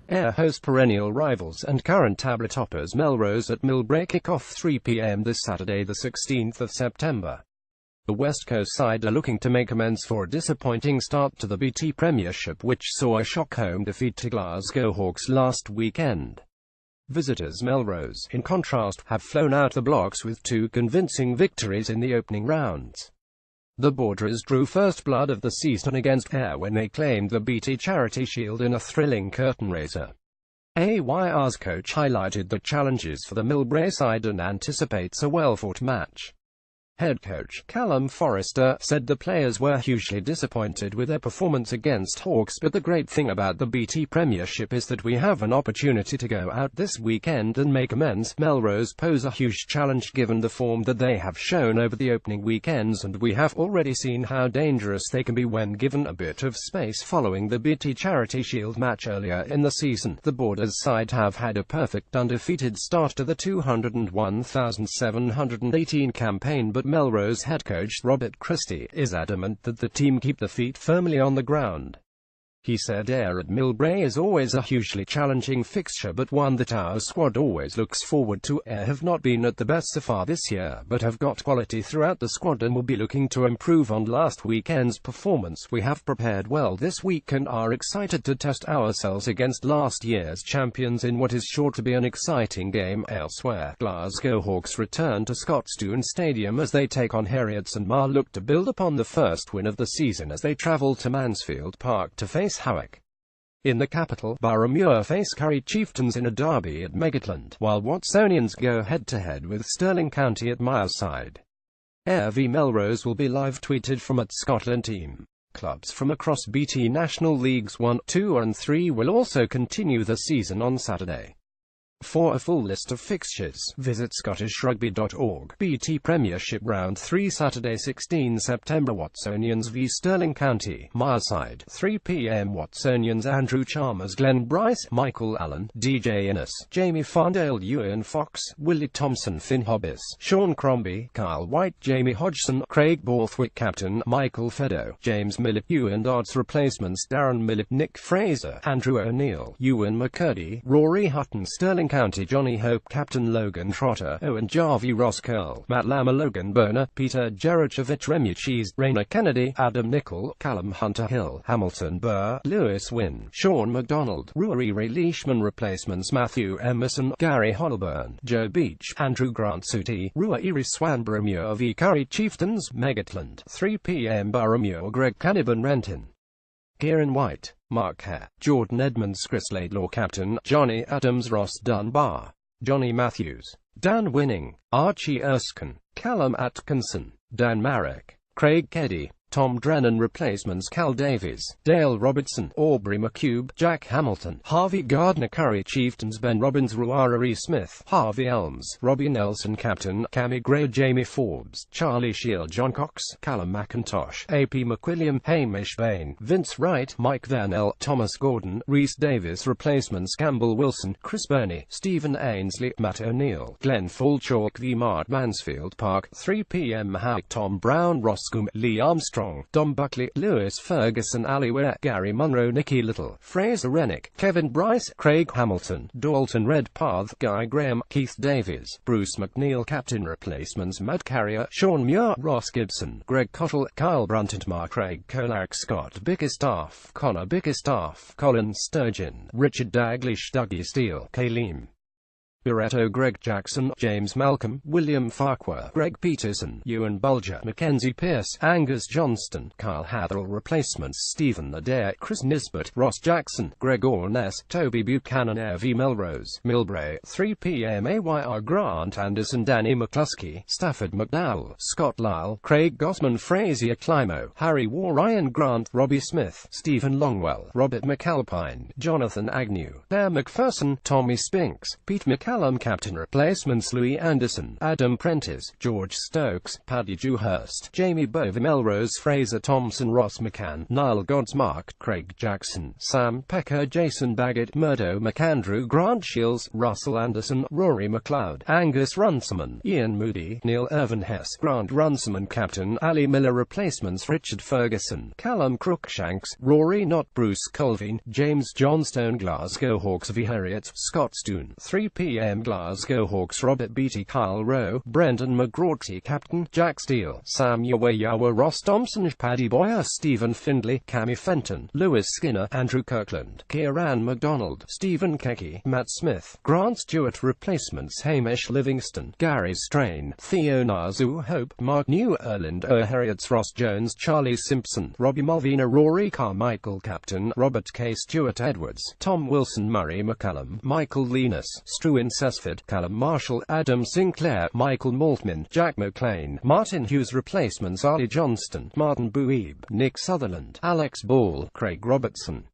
Ayr host perennial rivals and current tabletoppers Melrose at Millbrae. Kickoff 3 p.m. this Saturday, the 16th of September. The West Coast side are looking to make amends for a disappointing start to the BT Premiership, which saw a shock home defeat to Glasgow Hawks last weekend. Visitors Melrose, in contrast, have flown out the blocks with two convincing victories in the opening rounds. The Borderers drew first blood of the season against Ayr when they claimed the BT Charity Shield in a thrilling curtain-raiser. AYR's coach highlighted the challenges for the Millbrae side and anticipates a well-fought match. Head coach Callum Forrester said the players were hugely disappointed with their performance against Hawks, but the great thing about the BT Premiership is that we have an opportunity to go out this weekend and make amends. Melrose pose a huge challenge given the form that they have shown over the opening weekends, and we have already seen how dangerous they can be when given a bit of space following the BT Charity Shield match earlier in the season. The Borders side have had a perfect undefeated start to the 201,718 campaign, but Melrose head coach Robert Christie is adamant that the team keep the feet firmly on the ground. He said Ayr at Millbrae is always a hugely challenging fixture, but one that our squad always looks forward to. Ayr have not been at the best so far this year, but have got quality throughout the squad and will be looking to improve on last weekend's performance. We have prepared well this week and are excited to test ourselves against last year's champions in what is sure to be an exciting game. Elsewhere, Glasgow Hawks return to Scotstoun Stadium as they take on Heriots, and look to build upon the first win of the season as they travel to Mansfield Park to face Howick. In the capital, Boroughmuir face Curry Chieftains in a derby at Megatland, while Watsonians go head-to-head with Stirling County at Mileside. Ayr v Melrose will be live tweeted from at Scotland team. Clubs from across BT National Leagues 1, 2 and 3 will also continue the season on Saturday. For a full list of fixtures, visit scottishrugby.org. BT Premiership Round 3 Saturday 16 September. Watsonians v Stirling County, Mileside, 3 p.m. Watsonians Andrew Chalmers, Glenn Bryce, Michael Allen, DJ Innes, Jamie Farndale, Ewan Fox, Willie Thompson, Finn Hobbs, Sean Crombie, Kyle White, Jamie Hodgson, Craig Borthwick, Captain Michael Feddo, James Millip, Ewan Dodds. Replacements Darren Millip, Nick Fraser, Andrew O'Neill, Ewan McCurdy, Rory Hutton. Stirling County Johnny Hope, Captain Logan Trotter, Owen Jarvie, Ross Curl, Matt Lammer, Logan Berner, Peter Jerochovich, Remuchis, Rayner Kennedy, Adam Nicol, Callum Hunter Hill, Hamilton Burr, Lewis Wynne, Sean MacDonald, Rory Ray Leishman. Replacements Matthew Emerson, Gary Holburn, Joe Beach, Andrew Grant Sooty, Rua Iri Swan. Boroughmuir v Curry Chieftains, Megatland, 3 p.m. Boroughmuir, Greg Caniban Renton, Kieran White, Mark Hare, Jordan Edmonds, Chris Laidlaw, Captain Johnny Adams, Ross Dunbar, Johnny Matthews, Dan Winning, Archie Erskine, Callum Atkinson, Dan Marek, Craig Keddy, Tom Drennan. Replacements Cal Davies, Dale Robertson, Aubrey McCube, Jack Hamilton, Harvey Gardner. Curry Chieftains Ben Robbins, Ruara E. Smith, Harvey Elms, Robbie Nelson. Captain Cammy Gray, Jamie Forbes, Charlie Shield, John Cox, Callum McIntosh, A.P. McWilliam, Hamish Bain, Vince Wright, Mike Vernell, Thomas Gordon, Rhys Davis. Replacements Campbell Wilson, Chris Burney, Stephen Ainsley, Matt O'Neill, Glenn Fulchalk v Mart, Mansfield Park, 3 p.m. Howick, Tom Brown, Ross Coombe, Lee Armstrong, Dom Buckley, Lewis Ferguson, Ali Ware, Gary Munro, Nicky Little, Fraser Rennick, Kevin Bryce, Craig Hamilton, Dalton Redpath, Guy Graham, Keith Davies, Bruce McNeil. Captain. Replacements Matt Carrier, Sean Muir, Ross Gibson, Greg Cottle, Kyle Brunt and Mark Craig Kolark, Scott Bickerstaff, Connor Bickerstaff, Colin Sturgeon, Richard Daglish, Dougie Steele, Kayleem Barretto, Greg Jackson, James Malcolm, William Farquhar, Greg Peterson, Ewan Bulger, Mackenzie Pierce, Angus Johnston, Kyle Hatherall. Replacements Stephen Adair, Chris Nisbet, Ross Jackson, Greg Orness, Toby Buchanan. Ayr v Melrose, Millbrae, 3 p.m. AYR Grant Anderson, Danny McCluskey, Stafford McDowell, Scott Lyle, Craig Gossman, Frazier Climo, Harry War, Ryan Grant, Robbie Smith, Stephen Longwell, Robert McAlpine, Jonathan Agnew, Claire McPherson, Tommy Spinks, Pete McAlpine, Callum captain replacements: Louis Anderson, Adam Prentice, George Stokes, Paddy Dewhurst, Jamie Bovey, Melrose, Fraser Thompson, Ross McCann, Niall Godsmark, Craig Jackson, Sam Pecker, Jason Baggett, Murdo McAndrew, Grant Shields, Russell Anderson, Rory McLeod, Angus Runciman, Ian Moody, Neil Irvin Hess, Grant Runciman captain, Ali Miller replacements: Richard Ferguson, Callum Crookshanks, Rory Knott, Bruce Colvin, James Johnstone, Glasgow Hawks v Harriet, Scott Stoon, 3 p.m. Glasgow Hawks, Robert Beattie, Kyle Rowe, Brendan McGrorty captain, Jack Steele, Sam Yawa, Ross Thompson, Paddy Boyer, Stephen Findlay, Cammy Fenton, Lewis Skinner, Andrew Kirkland, Kieran MacDonald, Stephen Kecky, Matt Smith, Grant Stewart replacements: Hamish Livingston, Gary Strain, Theo Nazu, Hope, Mark New, Erland Harriets, Ross Jones, Charlie Simpson, Robbie Malvina, Rory Carmichael captain, Robert K. Stewart Edwards, Tom Wilson, Murray McCallum, Michael Linus, Struan Sesford, Callum Marshall, Adam Sinclair, Michael Maltman, Jack McLean, Martin Hughes replacements: Ali Johnston, Martin Buebe, Nick Sutherland, Alex Ball, Craig Robertson,